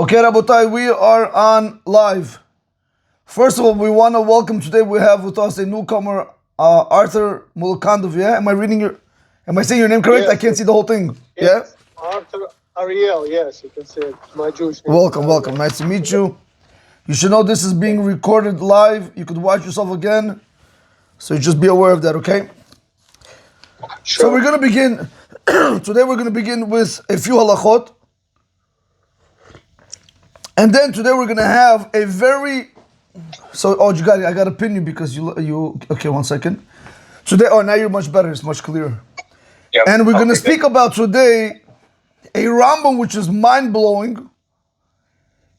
Okay, Rabotai, we are on live. First of all, we want to welcome today. We have with us a newcomer, Arthur Mulkandov. Yeah, am I saying your name correct? Yes, I can't see the whole thing. Yeah. yes. Arthur Ariel, yes, you can say it. My Jewish name. Welcome. Nice to meet you. You should know this is being recorded live. You could watch yourself again, so just be aware of that. Okay. Sure. So we're gonna begin today. We're gonna begin with a few halachot. And then today we're gonna have a very you got it. I gotta pin you because you okay. 1 second. Today, now you're much better. It's much clearer. Yep. And we're gonna speak about today a Rambam which is mind blowing.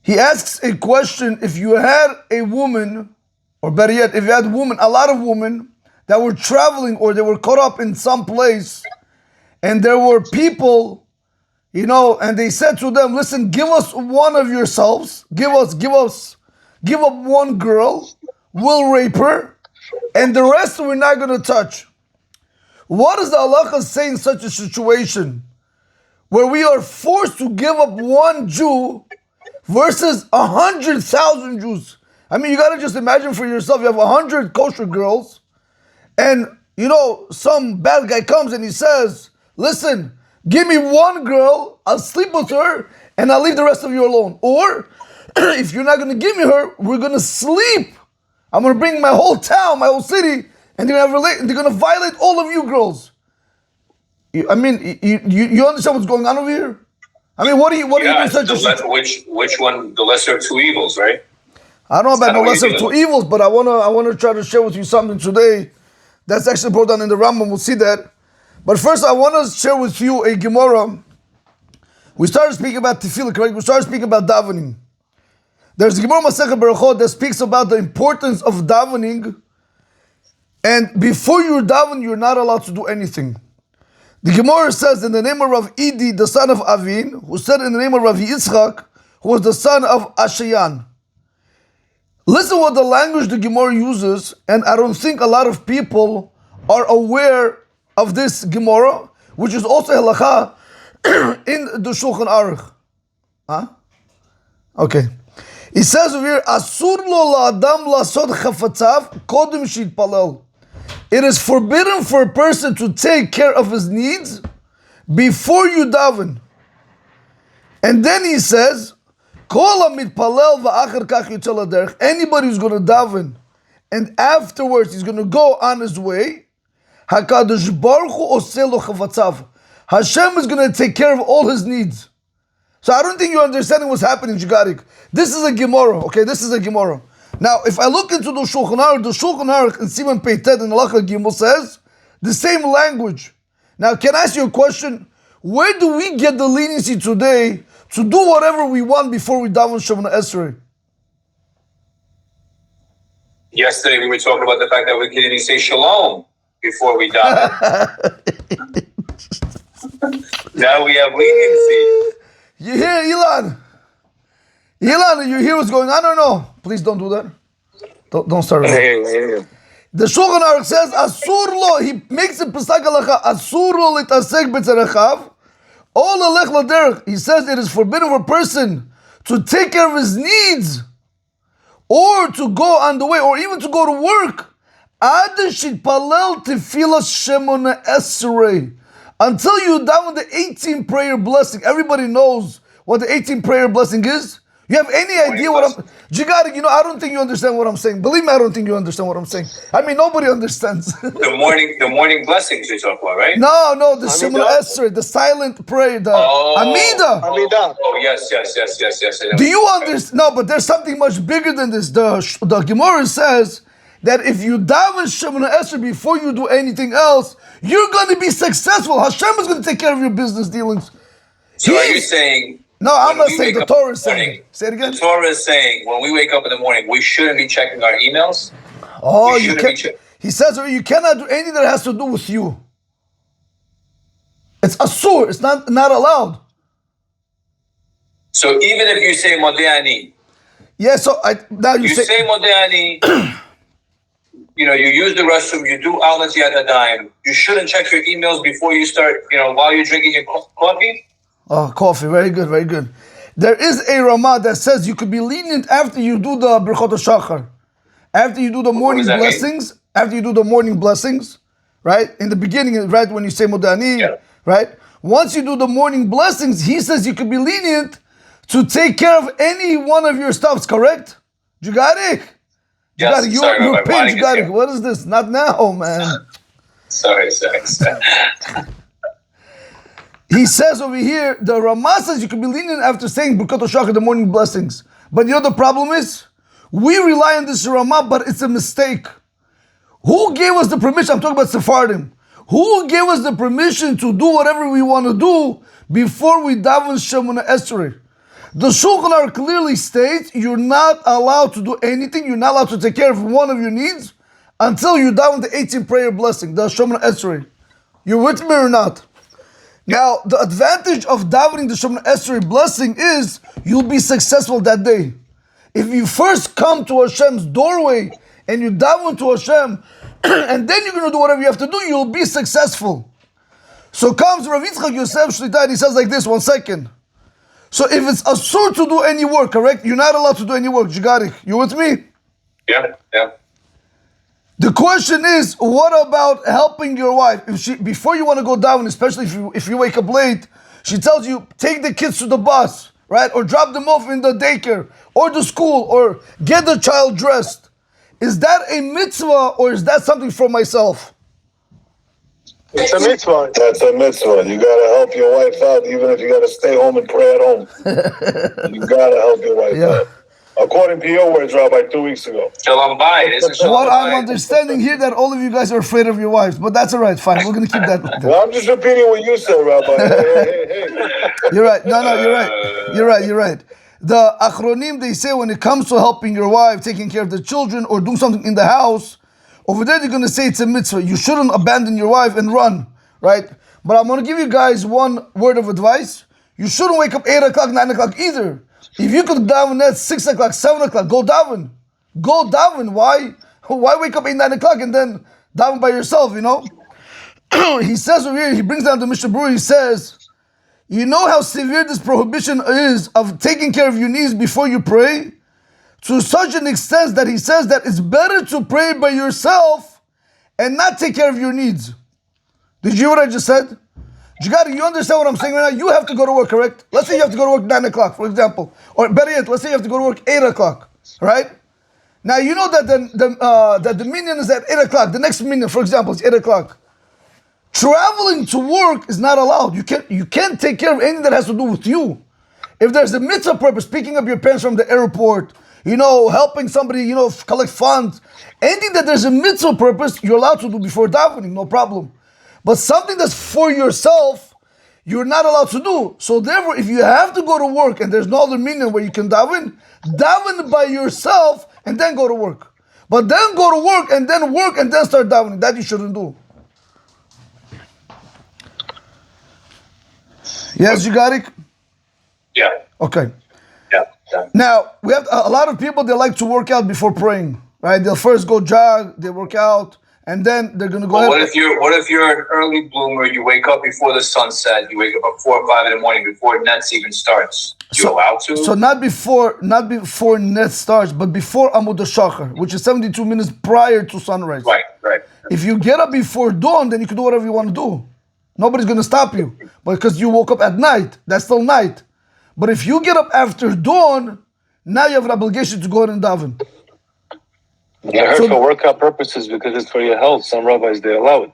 He asks a question: if you had a woman, or better yet, if you had a lot of women that were traveling or they were caught up in some place, and there were people. And they said to them, listen, give us one of yourselves, give up one girl, we'll rape her, and the rest we're not going to touch. What does the halacha say in such a situation where we are forced to give up one Jew versus 100,000 Jews? I mean, you got to just imagine for yourself, you have 100 kosher girls, and some bad guy comes and he says, listen, give me one girl, I'll sleep with her, and I'll leave the rest of you alone. Or, if you're not going to give me her, we're going to sleep. I'm going to bring my whole town, my whole city, and they're going to violate all of you girls. You understand what's going on over here? I mean, what do you do such a which one, the lesser of two evils, right? I don't know about the lesser of two evils, but I want to try to share with you something today that's actually brought down in the Rambam. We'll see that. But first, I want to share with you a Gemara. We started speaking about tefillah, correct? We started speaking about davening. There's a Gemara Masechet Berachot that speaks about the importance of davening. And before you daven, you're not allowed to do anything. The Gemara says in the name of Rav Idi, the son of Avin, who said in the name of Rav Yitzchak, who was the son of Ashayan. Listen what the language the Gemara uses, and I don't think a lot of people are aware of this Gemara, which is also halacha in the Shulchan Aruch. Okay. It says over here, Asur lo la'adam la'asod chafatzav kodem shitpalel. It is forbidden for a person to take care of his needs before you daven. And then he says, Kol ha'mitpalel va'achar kach yotzeh laderech. Anybody who's going to daven and afterwards he's going to go on his way, HaKadosh Baruch Hu oseh lo chavatzav. Hashem is going to take care of all his needs. So I don't think you're understanding what's happening, Jigarik. This is a Gemara, okay? This is a Gemara. Now, if I look into the Shulchan Aruch in Siman Peitet in Halacha Gimel says the same language. Now, can I ask you a question? Where do we get the leniency today to do whatever we want before we daven Shemona Esrei? Yesterday we were talking about the fact that we can even say shalom before we daven. Now we have leniency. You hear, Ilan? Ilan, you hear what's going on or no? Please don't do that. Don't start it. The Shulchan Aruch says, Asur lo, he makes it Pesach Halacha, Asur lo litasek b'tzerechav, ol alech laderech. He says it is forbidden for a person to take care of his needs, or to go on the way, or even to go to work. Ad shitpalel tefilas Shemona Esrei. Until you daven the 18 prayer blessing. Everybody knows what the 18 prayer blessing is. You have any idea what I'm... Jigarik, I don't think you understand what I'm saying. Believe me, I don't think you understand what I'm saying. I mean, nobody understands. The morning blessings you talk about, right? No, the Shemona Esrei, the silent prayer, the Amida. Oh, yes. Do you understand? No, but there's something much bigger than this. The Gemara says that if you daven Shemona Esrei before you do anything else, you're going to be successful. Hashem is going to take care of your business dealings. So are you saying... No, I'm not saying. The Torah is saying. Say it again. The Torah is saying when we wake up in the morning, we shouldn't be checking our emails. Oh, you can't. He says you cannot do anything that has to do with you. It's asur. It's not allowed. So even if you say Modeh yeah. So now you say Modeh you use the restroom, you do Al Natziyat Adayim. You shouldn't check your emails before you start. While you're drinking your coffee. Oh, coffee. Very good, very good. There is a Ramah that says you could be lenient after you do the Birchot HaShachar. After you do the morning blessings, right? In the beginning, right, when you say Modani, right? Once you do the morning blessings, he says you could be lenient to take care of any one of your stuffs, correct? You got it? Yes, you're paid, you got it. What is this? Not now, man. Sorry. He says over here, the Ramah says you can be lenient after saying Birkat HaShachar, the morning blessings. But you know the problem is? We rely on this Ramah, but it's a mistake. Who gave us the permission? I'm talking about Sephardim. Who gave us the permission to do whatever we want to do before we daven Shemona Esrei? The Shulchan Aruch clearly states you're not allowed to do anything. You're not allowed to take care of one of your needs until you daven the 18 prayer blessing, the Shemona Esrei. You with me or not? Now, the advantage of davening the Shemona Esrei blessing is you'll be successful that day. If you first come to Hashem's doorway and you daven to Hashem, and then you're going to do whatever you have to do, you'll be successful. So comes Rav Yitzchak Yosef Shlita and he says like this, 1 second. So if it's asur to do any work, correct? You're not allowed to do any work, Jigarich. You with me? Yeah. The question is, what about helping your wife? If she, before you want to go down, especially if you wake up late, she tells you, take the kids to the bus, right? Or drop them off in the daycare, or the school, or get the child dressed. Is that a mitzvah, or is that something for myself? It's a mitzvah. That's a mitzvah. You gotta help your wife out, even if you gotta stay home and pray at home. You gotta help your wife out. According to your words, Rabbi, 2 weeks ago. Shalom bayit. What I'm understanding here that all of you guys are afraid of your wives, but that's all right. Fine, we're gonna keep that. Well, I'm just repeating what you said, Rabbi. Hey. You're right. No, you're right. The Achronim, they say when it comes to helping your wife, taking care of the children, or doing something in the house, over there they're gonna say it's a mitzvah. You shouldn't abandon your wife and run, right? But I'm gonna give you guys one word of advice. You shouldn't wake up 8 o'clock, 9 o'clock either. If you could daven at 6 o'clock, 7 o'clock, go daven. Why wake up 8, 9 o'clock and then daven by yourself, you know? He says over here, he brings down the Mishnah Berurah, he says, you know how severe this prohibition is of taking care of your needs before you pray? To such an extent that he says that it's better to pray by yourself and not take care of your needs. Did you hear what I just said? You understand what I'm saying right now? You have to go to work, correct? Let's say you have to go to work 9 o'clock, for example. Or better yet, let's say you have to go to work 8 o'clock, right? Now you know that the minyan is at 8 o'clock. The next minyan, for example, is 8 o'clock. Traveling to work is not allowed. You can't take care of anything that has to do with you. If there's a mitzvah purpose, picking up your parents from the airport, helping somebody, collect funds, anything that there's a mitzvah purpose, you're allowed to do before davening, no problem. But something that's for yourself, you're not allowed to do. So therefore, if you have to go to work and there's no other minyan where you can daven by yourself and then go to work. But then go to work and then start davening. That you shouldn't do. Yes, you got it? Yeah. Okay. Yeah. Now, we have a lot of people, they like to work out before praying, right? They'll first go jog, they work out, and then they're going to go ahead. What if you're an early bloomer, you wake up before the sunset, you wake up at 4 or 5 in the morning before Nets even starts? You allowed to? So not before Nets starts, but before Amud HaShachar, which is 72 minutes prior to sunrise. Right. If you get up before dawn, then you can do whatever you want to do. Nobody's going to stop you. But because you woke up at night, that's still night. But if you get up after dawn, now you have an obligation to go ahead and daven. I heard for workout purposes because it's for your health. Some rabbis, they allow it.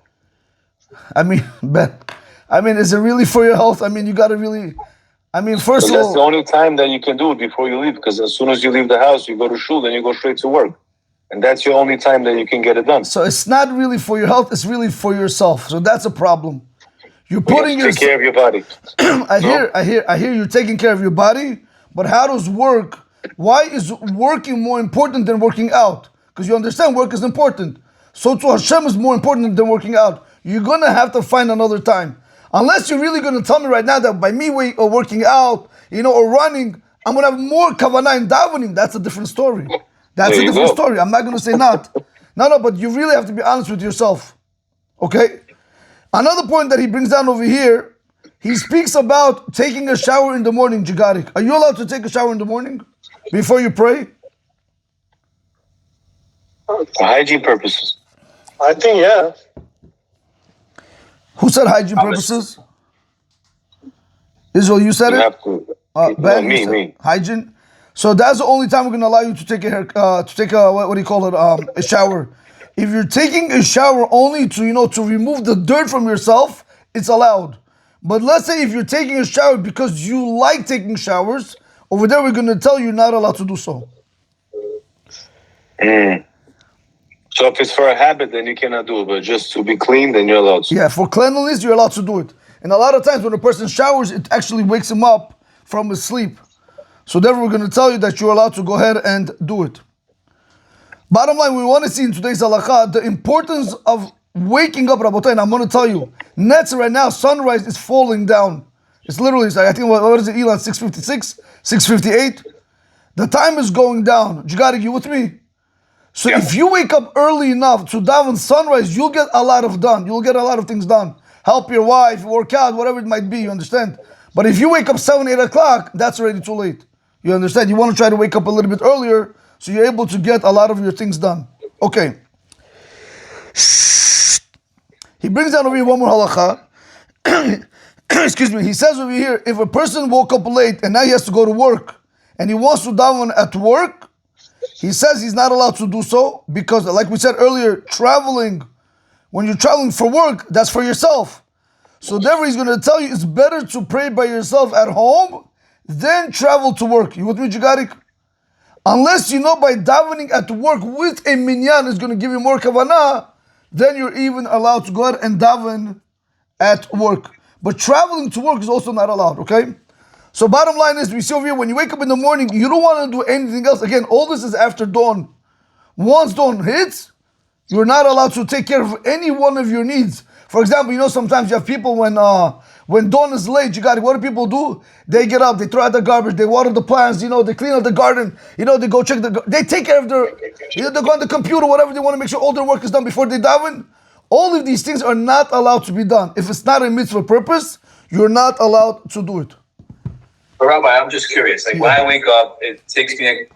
Is it really for your health? You got to really... first of all... That's the only time that you can do it before you leave, because as soon as you leave the house, you go to shul, then you go straight to work. And that's your only time that you can get it done. So it's not really for your health, it's really for yourself. So that's a problem. You're putting take care of your body. I hear you're taking care of your body, but how does work? Why is working more important than working out? Because you understand work is important. So to Hashem is more important than working out. You're gonna have to find another time. Unless you're really gonna tell me right now that by me working out, or running, I'm gonna have more kavanah in davening. That's a different story. That's a different story. I'm not gonna say not. No, but you really have to be honest with yourself. Okay? Another point that he brings down over here, He speaks about taking a shower in the morning, Jigarik. Are you allowed to take a shower in the morning before you pray? For hygiene purposes. I think, yeah. Who said hygiene purposes? Israel, you said You it? have to. Ben, you me, said me. hygiene. So that's the only time we're gonna allow you to take a what do you call it? A shower. If you're taking a shower only to remove the dirt from yourself, it's allowed. But let's say if you're taking a shower because you like taking showers, over there we're gonna tell you you're not allowed to do so. So if it's for a habit, then you cannot do it. But just to be clean, then you're allowed to. Yeah, for cleanliness, you're allowed to do it. And a lot of times when a person showers, it actually wakes him up from his sleep. So therefore, we're going to tell you that you're allowed to go ahead and do it. Bottom line, we want to see in today's halacha the importance of waking up, Rabotai. And I'm going to tell you, nets right now, sunrise is falling down. It's literally, I think, what is it, Elon, 6:56, 6:58? The time is going down. Jigarik, you with me? So if you wake up early enough to daven sunrise, you'll get a lot of done. You'll get a lot of things done. Help your wife, work out, whatever it might be, you understand? But if you wake up 7, 8 o'clock, that's already too late. You understand? You want to try to wake up a little bit earlier so you're able to get a lot of your things done. Okay. He brings down over here one more halacha. Excuse me. He says over here, if a person woke up late and now he has to go to work and he wants to daven at work, he says he's not allowed to do so because, like we said earlier, when you're traveling for work, that's for yourself. So therefore he's going to tell you it's better to pray by yourself at home than travel to work. You with me, Jigarik? Unless you know by davening at work with a minyan is going to give you more kavanah, then you're even allowed to go ahead and daven at work. But traveling to work is also not allowed, okay? So bottom line is, we see over here, when you wake up in the morning, you don't want to do anything else. Again, all this is after dawn. Once dawn hits, you're not allowed to take care of any one of your needs. For example, sometimes you have people when dawn is late, what do people do? They get up, they throw out the garbage, they water the plants, they clean up the garden, they go check they take care of they go on the computer, whatever, they want to make sure all their work is done before they daven. All of these things are not allowed to be done. If it's not a mitzvah purpose, you're not allowed to do it. But Rabbi, I'm just curious. When I wake up, it takes me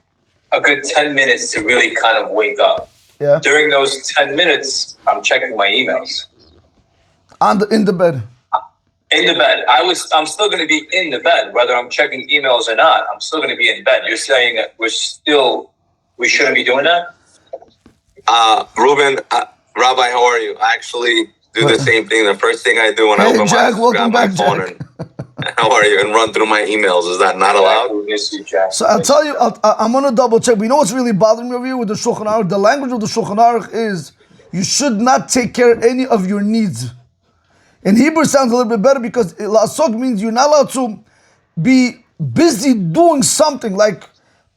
a good 10 minutes to really kind of wake up. Yeah. During those 10 minutes, I'm checking my emails. In the bed. In the bed. I'm still going to be in the bed, whether I'm checking emails or not. I'm still going to be in bed. You're saying that we shouldn't be doing that? Ruben, Rabbi, how are you? I actually do the same thing. The first thing I do when I open my eyes is grab my phone and how are you? And run through my emails. Is that not allowed? So I'll tell you, I'm going to double check. But you know what's really bothering me over here with the Shulchan Aruch? The language of the Shulchan Aruch is you should not take care of any of your needs. In Hebrew, it sounds a little bit better because la'asok means you're not allowed to be busy doing something like,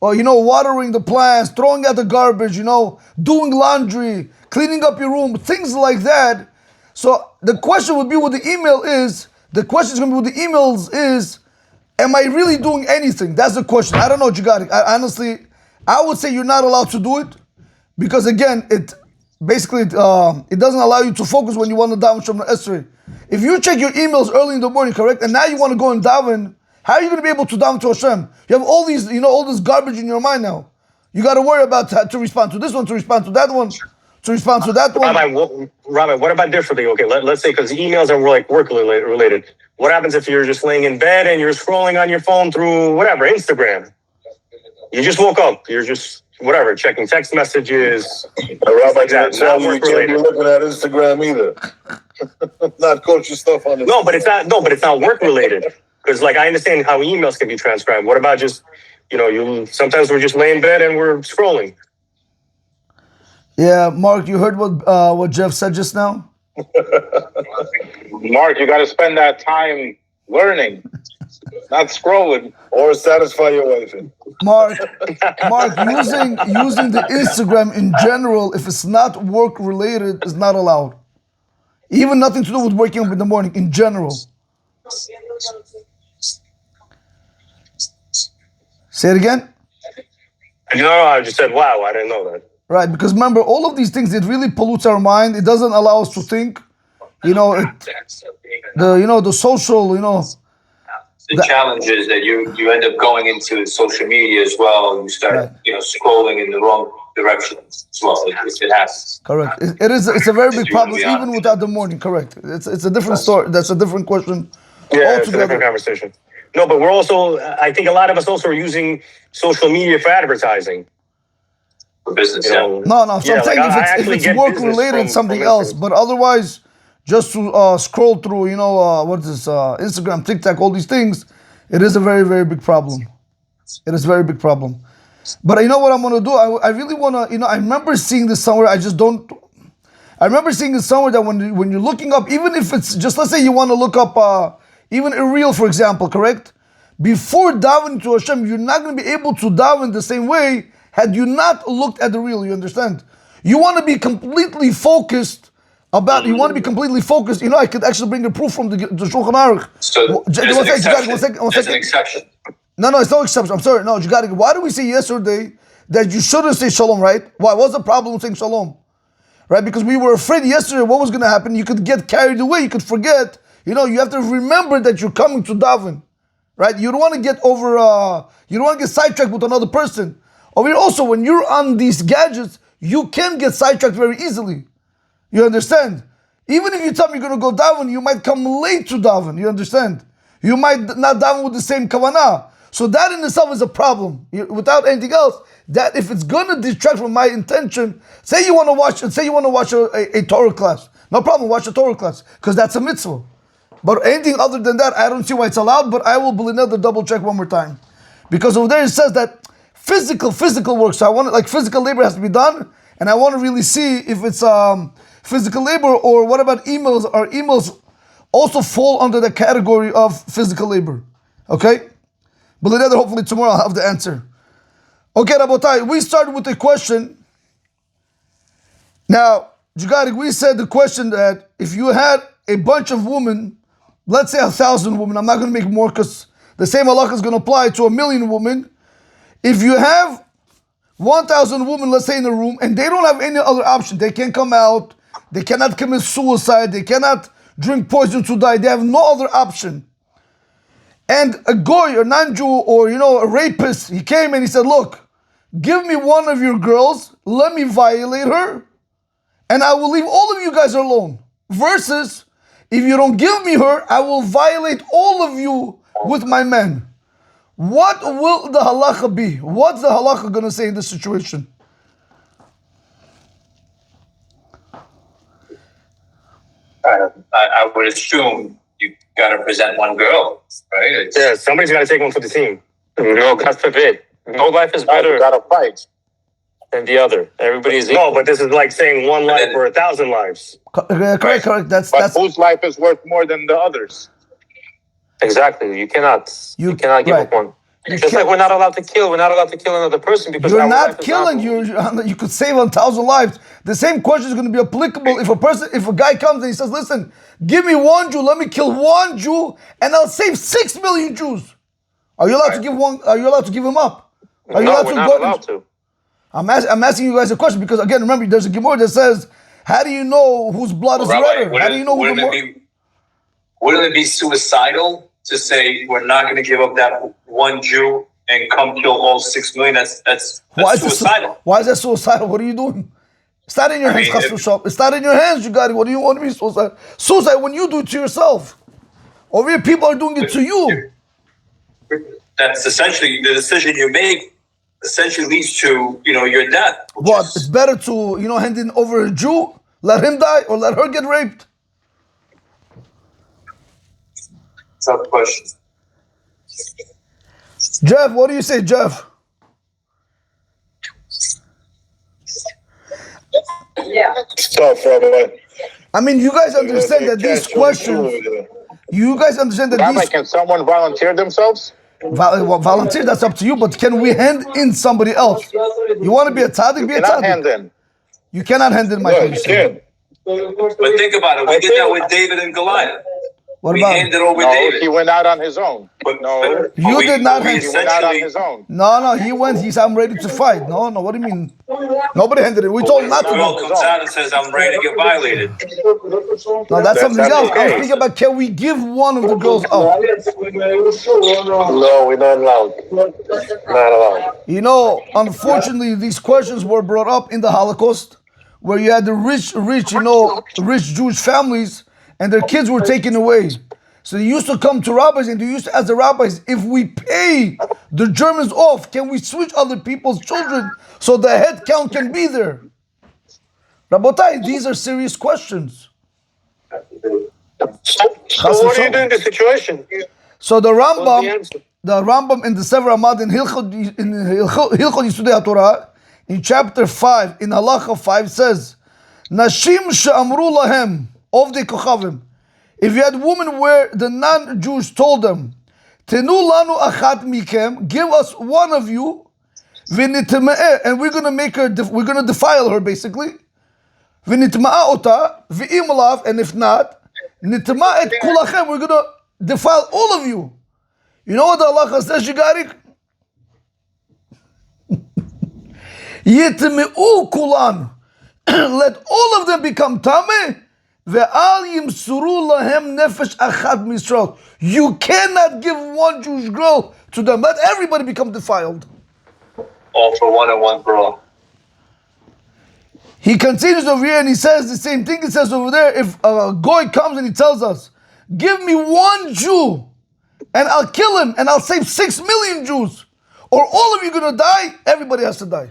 watering the plants, throwing out the garbage, doing laundry, cleaning up your room, things like that. So the question would be with the email is, the question is going to be with the emails is, am I really doing anything? That's the question. I don't know, Jigarik. Honestly, I would say you're not allowed to do it because again, it doesn't allow you to focus when you want to daven Shemona Esrei. If you check your emails early in the morning, correct, and now you want to go and daven, how are you going to be able to daven to Hashem? You have all these, all this garbage in your mind now. You got to worry about to respond to this one, to respond to that one, to respond to that one. Rabbi, what about differently? Okay, let's say because emails are like work related. What happens if you're just laying in bed and you're scrolling on your phone through whatever, Instagram? You just woke up. You're just whatever, checking text messages. Rabbi, like that. Not work related. You can't be looking at Instagram either. Not coaching stuff on it. No, but it's not work related. Because I understand how emails can be transcribed. What about just sometimes we're just laying in bed and we're scrolling. Yeah, Mark, you heard what Jeff said just now? Mark, you got to spend that time learning, not scrolling. Or satisfy your wife. Mark, using the Instagram in general, if it's not work related, is not allowed. Even nothing to do with waking up in the morning in general. Say it again? No, I just said, wow, I didn't know that. Right, because remember, all of these things, it really pollutes our mind. It doesn't allow us to think. the social, The challenge is that you end up going into social media as well. You start, Right. scrolling in the wrong direction as well. It happens. correct. It's a very big You wanna problem be even honest. without the morning. Correct. It's a different story. That's a different question Yeah, it's a altogether. different conversation. No, but we're also, I think a lot of us also are using social media for advertising. For business, You know, No. So yeah, I'm saying like, I if actually it's get work business related, from it's something else. Instagram. But otherwise, just to scroll through, what is this? Instagram, TikTok, all these things. It is a very, very big problem. It is a very big problem. But you know what I'm gonna do? I really wanna, I remember seeing this somewhere. I remember seeing it somewhere that when you're looking up, even if it's just, let's say you want to look up even a reel, for example, correct? Before davening to Hashem, you're not going to be able to daven the same way had you not looked at the reel. You understand? You want to be completely focused about. You want to be completely focused. I could actually bring a proof from the Shulchan Aruch. So there's an exception. There's an exception. No, it's no exception. I'm sorry. No, you got to. Why did we say yesterday that you shouldn't say shalom? Right? Why? What's the problem with saying shalom? Right? Because we were afraid yesterday what was going to happen. You could get carried away. You could forget. You have to remember that you're coming to daven. Right? You don't want to get over. You don't want to get sidetracked with another person. Or also, when you're on these gadgets, you can get sidetracked very easily. You understand? Even if you tell me you're going to go daven, you might come late to daven. You understand? You might not daven with the same kavanah. So that in itself is a problem. Without anything else, that if it's going to distract from my intention, say you want to watch a Torah class. No problem, watch a Torah class, because that's a mitzvah. But anything other than that, I don't see why it's allowed, but I will another double check one more time. Because over there it says that physical work, so I want physical labor has to be done, and I want to really see if it's physical labor, or what about emails? Are emails also fall under the category of physical labor? Okay? But hopefully tomorrow I'll have the answer. Okay, Rabotai, we started with a question. Now, Jugarik, we said the question that if you had a bunch of women, let's say 1,000 women, I'm not going to make more because the same halacha is going to apply to 1,000,000 women. If you have 1,000 women, let's say, in a room, and they don't have any other option, they can't come out, they cannot commit suicide, they cannot drink poison to die, they have no other option. And a goy, or non-Jew, or a rapist, he came and he said, look, give me one of your girls, let me violate her, and I will leave all of you guys alone. Versus, if you don't give me her, I will violate all of you with my men. What will the halacha be? What's the halacha going to say in this situation? I would assume you got to present one girl, right? Yeah, somebody's got to take one for the team. No, God forbid. No life is better. You gotta fight. Than the other. Everybody's equal. No, but this is like saying one life or 1,000 lives. Correct. That's whose life is worth more than the others? Exactly. You cannot give up one. Just like we're not allowed to kill. We're not allowed to kill another person because you're not killing. You could save 1,000 lives. The same question is going to be applicable if a guy comes and he says, "Listen, give me one Jew. Let me kill one Jew, and I'll save 6 million Jews." Are you allowed to give one? Are you allowed to give him up? Are you allowed we're not allowed to. I'm asking you guys a question because again, remember, there's a Gemara that says, "How do you know whose blood is redder? How do you know who the more?" Wouldn't it be suicidal to say we're not going to give up that one Jew and come kill all 6 million? That's suicidal. Why is that suicidal? What are you doing? It's not in your hands, It's not in your hands, you got it. What do you want to be suicidal? Suicide when you do it to yourself. Over here, people are doing it to you. That's essentially the decision you make. Essentially leads to your death. What? It's better to hand in over a Jew, let him die, or let her get raped. Tough question. Jeff, what do you say, Jeff? Yeah. It's tough, Rabbi. I mean, you guys understand that these questions. You guys understand that Rabbi, can someone volunteer themselves? Volunteer, that's up to you, but can we hand in somebody else? You want to be a tzaddik, be a tzaddik. Hand in. You cannot hand in, Michael. You can. But think about it. We did that with David and Goliath. What we about handed over No, David. he went out on his own. No, You did not we hand- He went out on essentially. his own. No, he went. He said, "I'm ready to fight." No, what do you mean? Nobody handed it. We But told when him the not to girl go. comes out and says, "I'm ready to get violated," No, that's something That's else. I was okay. thinking about, can we give one of the girls up? No, we're not allowed. Not allowed. You know, unfortunately, these questions were brought up in the Holocaust, where you had the rich, rich Jewish families, and their kids were taken away. So they used to come to rabbis, and they used to ask the rabbis, if we pay the Germans off, can we switch other people's children so the head count can be there? Rabotai, these are serious questions. So what do you do in this situation? So the What's the Rambam, answer? in the Sefer Hamad in Hilchot Yisudei HaTorah, in chapter 5, in Halacha 5, says, Nashim she'amru lahem, of the Kochavim. If you had women where the non-Jews told them, Tenu lanu achat mikem, give us one of you, v'nitma'eh, and we're going to make her, we're going to defile her basically, v'nitma'a ota, v'imalav, and if not, nitma'et kulachem, we're going to defile all of you. You know what the halacha says, Shigarik? Yitme'u kulan. Let all of them become tameh. Ve'al yimsuru lahem nefesh achad misrael. You cannot give one Jewish girl to them. Let everybody become defiled. all for one and one for all. He continues over here and he says the same thing. He says over there, if a goy comes and he tells us, give me one Jew and I'll kill him and I'll save 6 million Jews, or all of you gonna die, everybody has to die.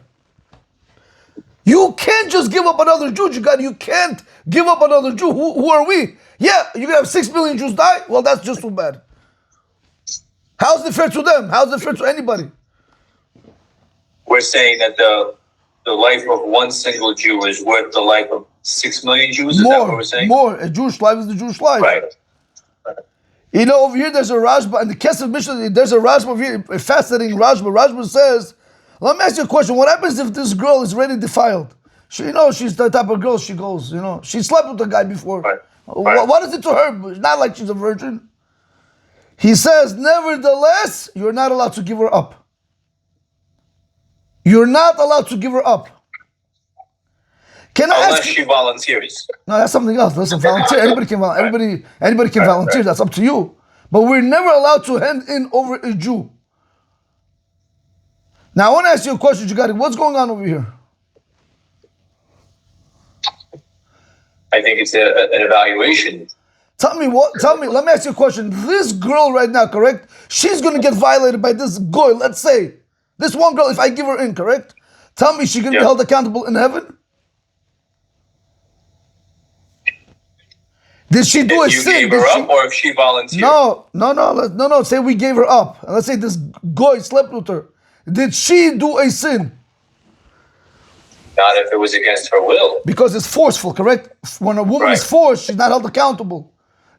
You can't just give up another Jew. You can't give up another Jew. Who are we? Yeah, you're gonna have 6 million Jews die? Well, that's just too bad. How's it fair to them? How's it fair to anybody? We're saying that the life of one single Jew is worth the life of 6 million Jews? Is that what we're saying? More. A Jewish life is the Jewish life. Right. You know, over here there's a Rashba, in the Kesef Mishnah, there's a Rashba over here, a fascinating Rashba. Rashba says, let me ask you a question. What happens if this girl is already defiled? She's the type of girl, she goes, she slept with the guy before. Right. What is it to her? It's not like she's a virgin. He says, nevertheless, you're not allowed to give her up. You're not allowed to give her up. Can I Unless ask she volunteers. No, that's something else. Listen, volunteer. Anybody can volunteer. Anybody can volunteer. That's up to you. But we're never allowed to hand in over a Jew. Now I want to ask you a question, Jigari. What's going on over here? I think it's an evaluation. Tell me. Let me ask you a question. This girl right now, correct? She's going to get violated by this goy. Let's say this one girl. If I give her in, correct? Tell me, she's going to be held accountable in heaven? Did she do a If you sin? gave her up or if she volunteered? No. Say we gave her up. Let's say this goy slept with her. Did she do a sin? Not if it was against her will. Because it's forceful, correct? When a woman is forced, she's not held accountable.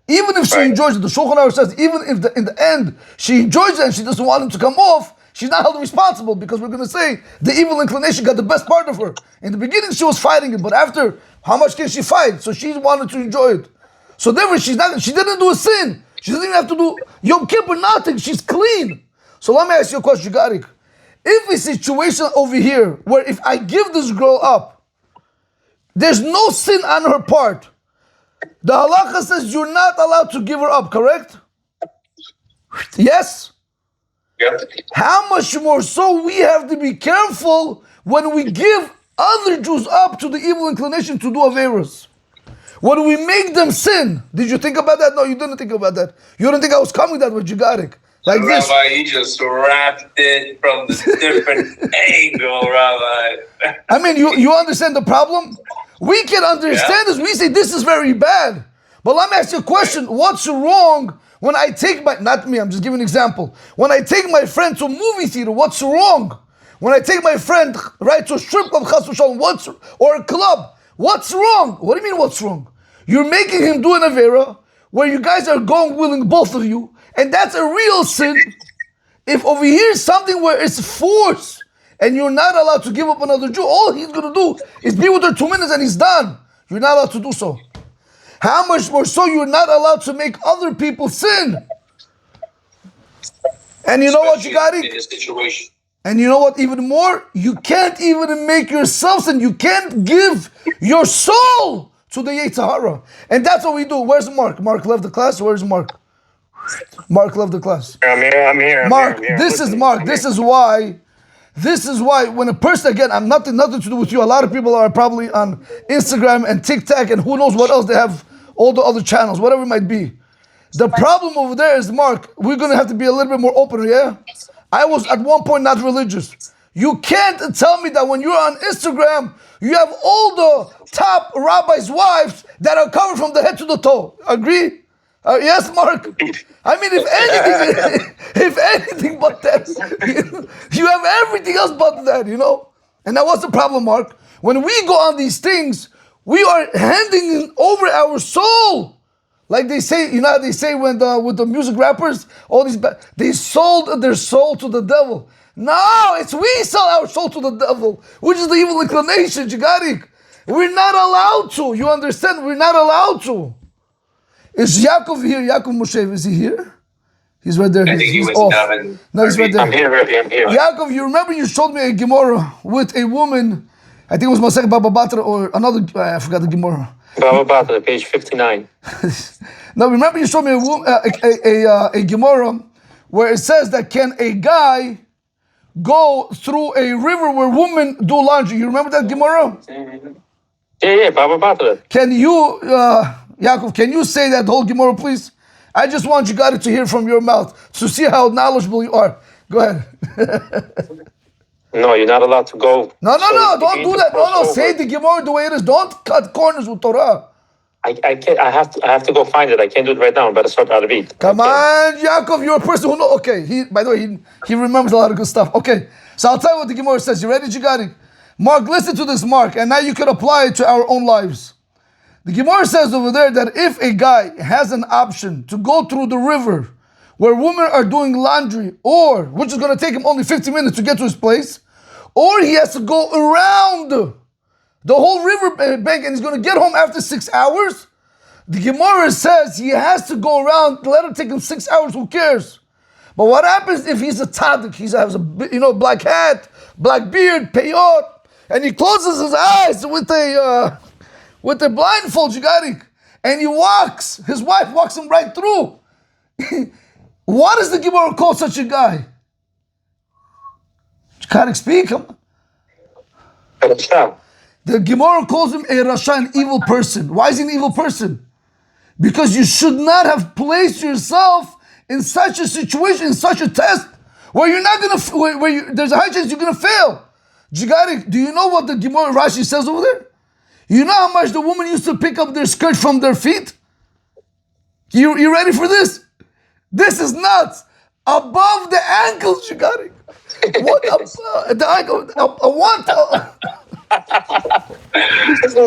Even if she enjoys it, the Shulchan Aruch says, even if in the end she enjoys it and she doesn't want him to come off, she's not held responsible, because we're going to say the evil inclination got the best part of her. In the beginning, she was fighting it, but after, how much can she fight? So she wanted to enjoy it. So therefore, she didn't do a sin. She doesn't even have to do Yom Kippur, nothing. She's clean. So let me ask you a question, Garik. If a situation over here where if I give this girl up, there's no sin on her part, the halacha says you're not allowed to give her up, correct? Yes? Yep. How much more so we have to be careful when we give other Jews up to the evil inclination to do Averos. When we make them sin, did you think about that? No, you didn't think about that. You didn't think I was coming that way, Jigarik. Like this. Rabbi, you just wrapped it from the different angle, Rabbi. I mean, you understand the problem? We can understand this. We say this is very bad. But let me ask you a question. What's wrong when I take not me, I'm just giving an example. When I take my friend to a movie theater, what's wrong? When I take my friend, right, to a strip club, or a club, what's wrong? What do you mean what's wrong? You're making him do an Avera where you guys are going willing, both of you, and that's a real sin. If over here is something where it's force and you're not allowed to give up another Jew, all he's going to do is be with her 2 minutes and he's done. You're not allowed to do so. how much more so you're not allowed to make other people sin? And you know what, you got in this situation. And you know what, even more? You can't even make yourself sin. You can't give your soul to the Yetzer Hara. And that's what we do. Where's Mark? Mark left the class. Where's Mark? Mark left the class. I'm here. Mark, this is Mark. This is why when a person, again, I'm nothing to do with you. A lot of people are probably on Instagram and TikTok and who knows what else they have, all the other channels, whatever it might be. The problem over there is, Mark, we're going to have to be a little bit more open, yeah? I was at one point not religious. You can't tell me that when you're on Instagram, you have all the top rabbis' wives that are covered from the head to the toe. Agree? Yes, Mark? I mean, if anything but that. You have everything else but that, you know? And now what's the problem, Mark? When we go on these things, we are handing over our soul. Like they say, you know how they say when with the music rappers, all these, they sold their soul to the devil. No, it's we sell our soul to the devil, which is the evil inclination, Jigarik. We're not allowed to. You understand? We're not allowed to. Is Yaakov here? Yaakov Moshe, is he here? He's right there. I think he was off. Davin. No, he's right there. I'm here, Rabbi. I'm here. Yaakov, you remember you showed me a Gemara with a woman, I think it was Masech Baba Batra or another, I forgot the Gemara. Baba Batra, page 59. Now, remember you showed me a Gemara where it says that can a guy go through a river where women do laundry? You remember that Gemara? Yeah, Baba Batra. Can you, Yaakov, can you say that whole Gemara, please? I just want you got it to hear from your mouth to see how knowledgeable you are. Go ahead. No, you're not allowed to go. No, don't do that. No, say the Gemara the way it is. Don't cut corners with Torah. I can't. I have to go find it. I can't do it right now. I better start out of it. Come on, Yaakov, you're a person who knows. Okay, by the way, he remembers a lot of good stuff. Okay, so I'll tell you what the Gemara says. You ready, Jigari? Mark, listen to this, Mark, and now you can apply it to our own lives. The Gemara says over there that if a guy has an option to go through the river where women are doing laundry, or which is going to take him only 50 minutes to get to his place, or he has to go around the whole river bank and he's going to get home after 6 hours, the Gemara says he has to go around, let it take him 6 hours, who cares? But what happens if he's a tzaddik? He has a black hat, black beard, peyot, and he closes his eyes with a blindfold, Jigarik, and he walks, his wife walks him right through. What does the Gemara call such a guy? Can't speak him. The Gemara calls him a Rasha, an evil person. Why is he an evil person? Because you should not have placed yourself in such a situation, in such a test, where you're not gonna, there's a high chance you're gonna fail. Jigarik, do you know what the Gemara Rashi says over there? You know how much the woman used to pick up their skirt from their feet? You ready for this? This is nuts. Above the ankles, Jigarik. What the ankle? What?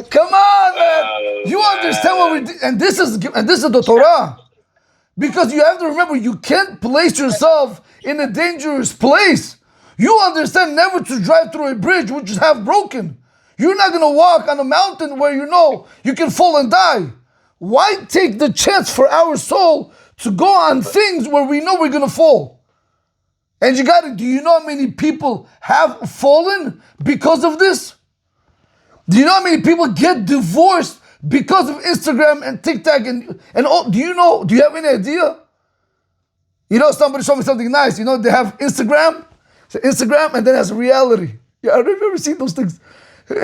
Come on, man! You understand what we did, and this is the Torah, because you have to remember you can't place yourself in a dangerous place. You understand never to drive through a bridge which is half broken. You're not gonna walk on a mountain where you know you can fall and die. Why take the chance for our soul to go on things where we know we're gonna fall? And do you know how many people have fallen because of this? Do you know how many people get divorced because of Instagram and TikTok and all? Do you have any idea? You know, somebody showed me something nice. You know, they have Instagram and then it has reality. Yeah, I don't know if you've ever seen those things. You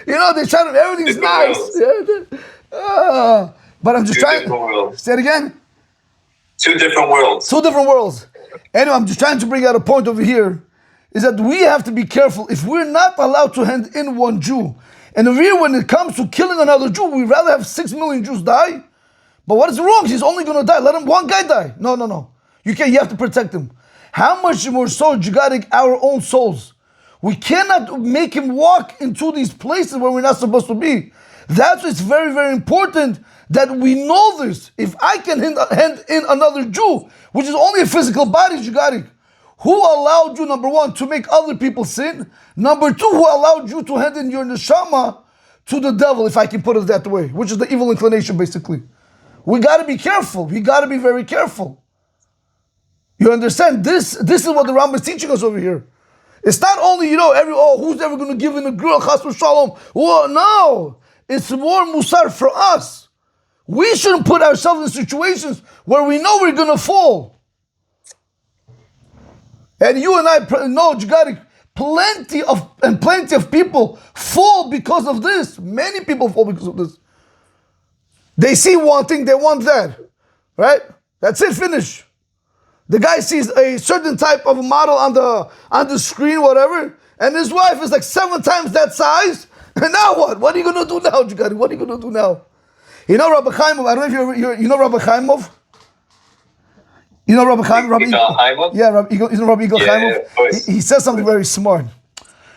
know, they try to, everything's nice. Yeah, but I'm just trying. Say it again. Two different worlds. Anyway, I'm just trying to bring out a point over here, is that we have to be careful. If we're not allowed to hand in one Jew, and when it comes to killing another Jew, we'd rather have 6 million Jews die. But what is wrong? He's only going to die. Let him one guy die. No. You have to protect him. How much more so, Jigarik, our own souls? We cannot make him walk into these places where we're not supposed to be. That's why it's very, very important that we know this. If I can hand in another Jew, which is only a physical body, Jigarik, who allowed you, number one, to make other people sin? Number two, who allowed you to hand in your neshama to the devil, if I can put it that way, which is the evil inclination, basically. We got to be careful. We got to be very careful. You understand? This is what the Rambam is teaching us over here. It's not only, who's ever going to give in a girl, chas v'shalom. Well, no. It's more musar for us. We shouldn't put ourselves in situations where we know we're going to fall. And you and I know, Jigari, plenty of people fall because of this. Many people fall because of this. They see one thing, they want that. Right? That's it, finish. The guy sees a certain type of model on the screen, whatever, and his wife is like 7 times that size. And now what? What are you going to do now, Jigari? What are you going to do now? You know Rav Chaim, I don't know if you know Rav Chaim. You know Rav Chaim? Yeah, Rav Igal, you know Rav Igal Chaimov? He says something very smart.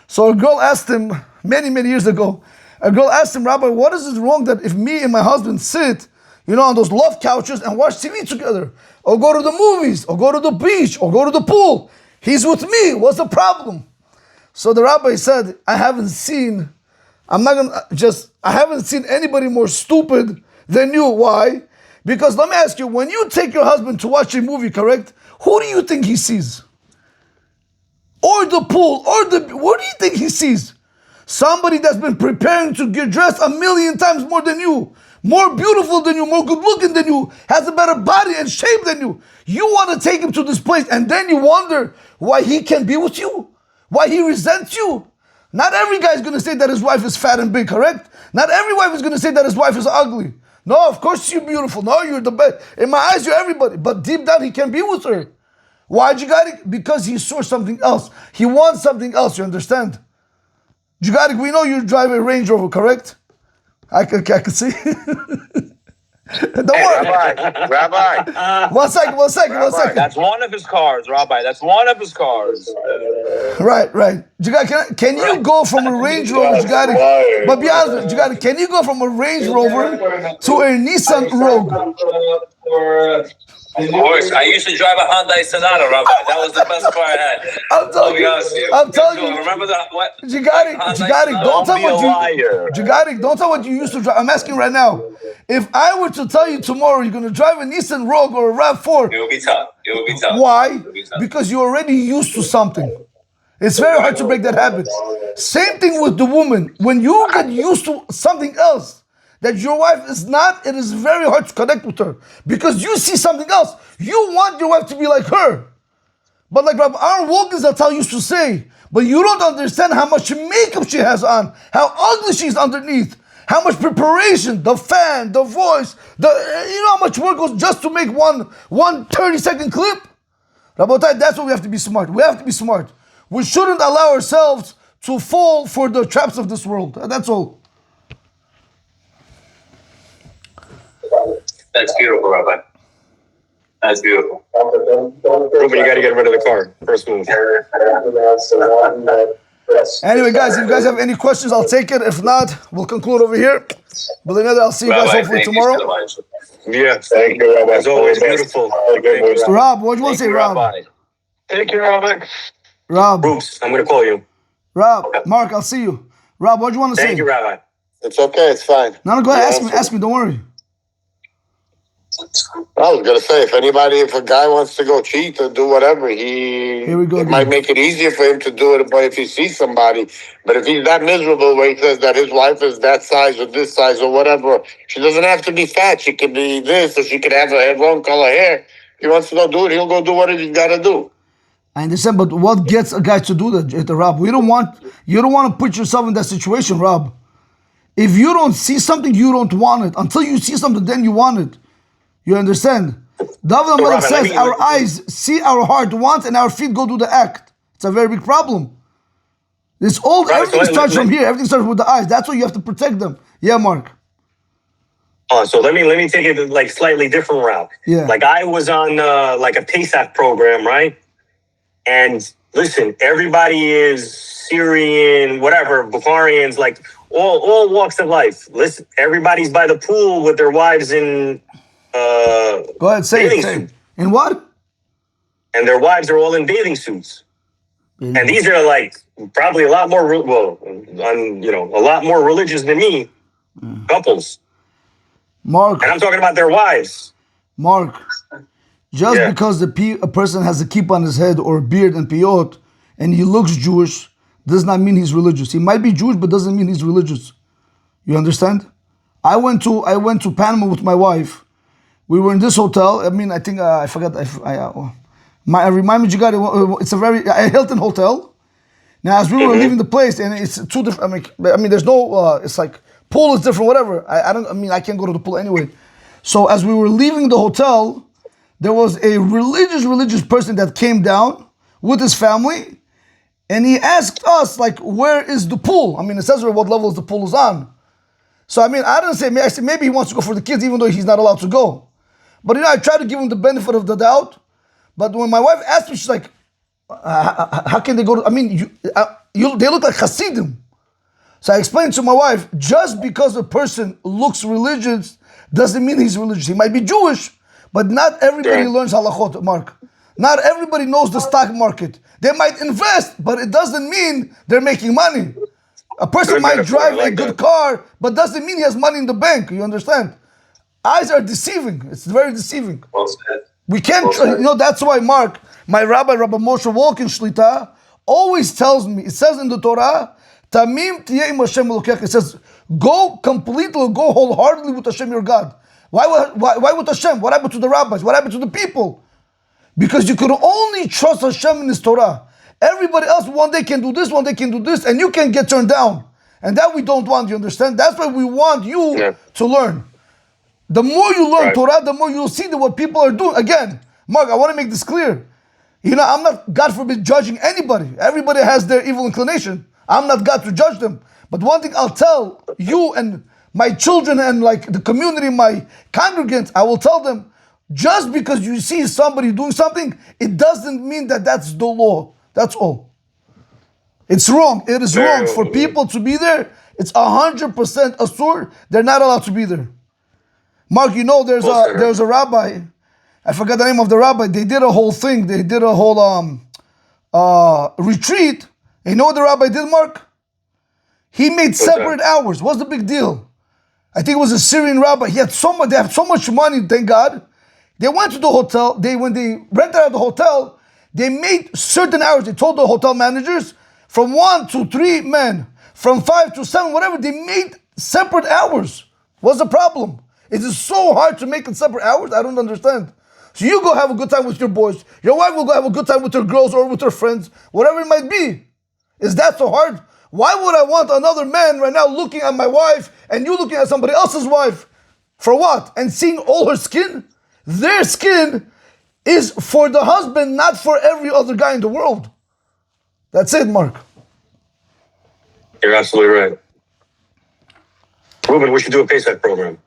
So a girl asked him, many, many years ago, Rabbi, what is it wrong that if me and my husband sit, on those love couches and watch TV together, or go to the movies, or go to the beach, or go to the pool, he's with me, what's the problem? So the rabbi said, I haven't seen anybody more stupid than you. Why? Because let me ask you, when you take your husband to watch a movie, correct? Who do you think he sees? Or the pool, what do you think he sees? Somebody that's been preparing to get dressed 1,000,000 times more than you, more beautiful than you, more good looking than you, has a better body and shape than you. You want to take him to this place and then you wonder why he can't be with you, why he resents you. Not every guy is going to say that his wife is fat and big, correct? Not every wife is going to say that his wife is ugly. No, of course you're beautiful. No, you're the best. In my eyes, you're everybody. But deep down, he can't be with her. Why, Jigarik? Because he saw something else. He wants something else, you understand? Jigarik, we know you drive a Range Rover, correct? I can see. Don't worry. Rabbi. One second. That's one of his cars, Rabbi. That's one of his cars. Right. Jigarik, can you go from a Range Rover, Jigarik? But be honest with me, Jigarik, can you go from a Range Rover to a Nissan Rogue? Of course, I used to drive a Hyundai Sonata, Rabbi. That was the best car I had. I'm telling you. Remember that? What? Jigarik, don't tell what you used to drive. I'm asking right now. If I were to tell you tomorrow you're going to drive a Nissan Rogue or a RAV4, it will be tough. Why? Because you're already used to something. It's very hard to break that habit. Same thing with the woman. When you get used to something else that your wife is not, it is very hard to connect with her. Because you see something else. You want your wife to be like her. But like Rabbi Aaron Wolkenzatal used to say, but you don't understand how much makeup she has on, how ugly she's underneath, how much preparation, the fan, the voice, you know how much work goes just to make one 30-second clip? Rabotai, that's why we have to be smart. We have to be smart. We shouldn't allow ourselves to fall for the traps of this world. That's all. That's beautiful, Rabbi. That's beautiful. Ruben, you got to get rid of the car. First move. Anyway, guys, if you guys have any questions, I'll take it. If not, we'll conclude over here. But I'll see you guys hopefully tomorrow. Yeah. Thank you, Rabbi. As always, beautiful. Rob, what do you want to say, Rob? Take care, Rabbi. Rob. Bruce, I'm going to call you. Rob, Mark, I'll see you. Rob, what do you want to say? Thank you, Rabbi. It's okay. It's fine. No, go ahead. Ask me. Don't worry. I was gonna say, if a guy wants to go cheat or do whatever, it might make it easier for him to do it. But if he sees somebody, but if he's that miserable where he says that his wife is that size or this size or whatever, she doesn't have to be fat. She could be this, or she could have her wrong color hair. If he wants to go do it, he'll go do what he's got to do. I understand, but what gets a guy to do that, Rob? You don't want to put yourself in that situation, Rob. If you don't see something, you don't want it. Until you see something, then you want it. You understand? David Melech says our eyes see our heart wants and our feet go do the act. It's a very big problem. Everything starts from here. Everything starts with the eyes. That's why you have to protect them. Yeah, Mark. So let me take it like slightly different route. Yeah. Like I was on like a PASAC program, right? And listen, everybody is Syrian, whatever, Bukharians, like all walks of life. Listen, everybody's by the pool with their wives in go ahead, say it. In what? And their wives are all in bathing suits. And these are like probably a lot more, a lot more religious than me couples. Mark. And I'm talking about their wives. Mark, just because a person has a kippah on his head or a beard and piyot, and he looks Jewish, does not mean he's religious. He might be Jewish, but doesn't mean he's religious. You understand? I went to Panama with my wife. We were in this hotel. I mean, I think I forgot. Remind me, you got it. It's a Hilton hotel. Now, as we were leaving the place, and it's two different. I mean, there's no. It's like pool is different. Whatever. I can't go to the pool anyway. So as we were leaving the hotel, there was a religious person that came down with his family, and he asked us like, "Where is the pool?" I mean, it says what levels the pool is on. So I mean, I didn't say. I said maybe he wants to go for the kids, even though he's not allowed to go. But I tried to give him the benefit of the doubt. But when my wife asked me, she's like, "How can they go to?" I mean, they look like Hasidim. So I explained to my wife, just because a person looks religious doesn't mean he's religious. He might be Jewish, but not everybody learns halachot, Mark. Not everybody knows the stock market. They might invest, but it doesn't mean they're making money. A person might drive a good car, but doesn't mean he has money in the bank. You understand? Eyes are deceiving. It's very deceiving. Well said. We can't, that's why, Mark, my Rabbi Moshe Wolkin Shlita, always tells me, it says in the Torah, Tamim tiyeh im Hashem Elokecha. It says, go wholeheartedly with Hashem your God. Why with Hashem? What happened to the rabbis? What happened to the people? Because you could only trust Hashem in His Torah. Everybody else one day can do this, one day can do this, and you can get turned down. And that we don't want, you understand? That's why we want you to learn. The more you learn Torah, the more you'll see what people are doing. Again, Mark, I want to make this clear. I'm not, God forbid, judging anybody. Everybody has their evil inclination. I'm not God to judge them. But one thing I'll tell you and my children and like the community, my congregants, I will tell them, just because you see somebody doing something, it doesn't mean that that's the law. That's all. It's wrong. It is wrong for people to be there. It's 100% asur. They're not allowed to be there. Mark, there's a rabbi. I forgot the name of the rabbi. They did a whole thing. They did a whole retreat. And you know what the rabbi did, Mark? He made separate hours. What's the big deal? I think it was a Syrian rabbi. They had so much money, thank God. They went to the hotel. When they rented out the hotel, they made certain hours. They told the hotel managers from 1 to 3 men, from 5 to 7, whatever. They made separate hours. What's the problem? Is it so hard to make it separate hours? I don't understand. So you go have a good time with your boys. Your wife will go have a good time with her girls or with her friends, whatever it might be. Is that so hard? Why would I want another man right now looking at my wife and you looking at somebody else's wife? For what? And seeing all her skin? Their skin is for the husband, not for every other guy in the world. That's it, Mark. You're absolutely right. Ruben, we should do a Pesach program.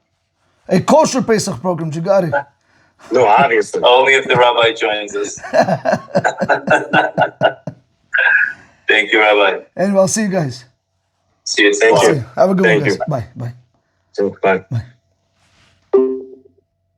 A kosher Pesach program, you got it. No, obviously. Only if the rabbi joins us. Thank you, Rabbi. And I'll see you guys. See you tomorrow. Have a good one, guys. You. Bye. Bye. Bye. Bye.